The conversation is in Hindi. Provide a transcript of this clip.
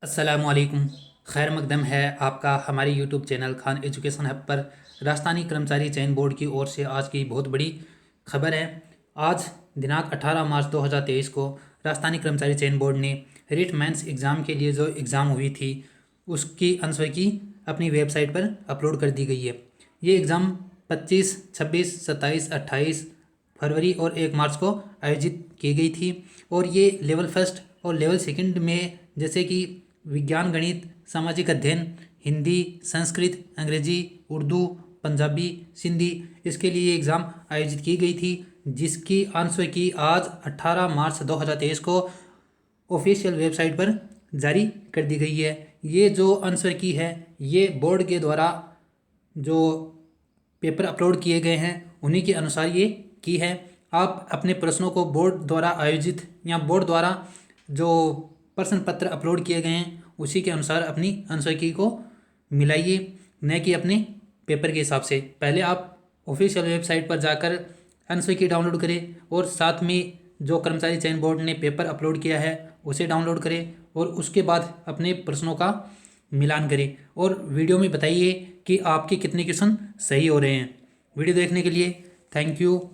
अस्सलामुअलैकुम। खैर मकदम है आपका हमारे YouTube channel Khan education hub पर। राजस्थानी कर्मचारी चयन बोर्ड की ओर से आज की बहुत बड़ी खबर है। आज दिनांक 18 मार्च 2023 को राजस्थानी कर्मचारी चयन बोर्ड ने रिट मेंस एग्ज़ाम के लिए जो एग्ज़ाम हुई थी उसकी आंसर अपनी वेबसाइट पर अपलोड कर दी गई है। ये एग्ज़ाम 25, 26, 27, 28 फरवरी और 1 मार्च को आयोजित की गई थी। और ये लेवल फर्स्ट और लेवल सेकंड में जैसे कि विज्ञान, गणित, सामाजिक अध्ययन, हिंदी, संस्कृत, अंग्रेजी, उर्दू, पंजाबी, सिंधी, इसके लिए एग्ज़ाम आयोजित की गई थी, जिसकी आंसर की आज 18 मार्च 2023 को ऑफिशियल वेबसाइट पर जारी कर दी गई है। ये जो आंसर की है ये बोर्ड के द्वारा जो पेपर अपलोड किए गए हैं उन्हीं के अनुसार ये की है। आप अपने प्रश्नों को बोर्ड द्वारा आयोजित या बोर्ड द्वारा जो प्रश्न पत्र अपलोड किए गए हैं उसी के अनुसार अपनी आंसर की को मिलाइए, न कि अपने पेपर के हिसाब से। पहले आप ऑफिशियल वेबसाइट पर जाकर आंसर की डाउनलोड करें और साथ में जो कर्मचारी चयन बोर्ड ने पेपर अपलोड किया है उसे डाउनलोड करें और उसके बाद अपने प्रश्नों का मिलान करें और वीडियो में बताइए कि आपके कितने क्वेश्चन सही हो रहे हैं। वीडियो देखने के लिए थैंक यू।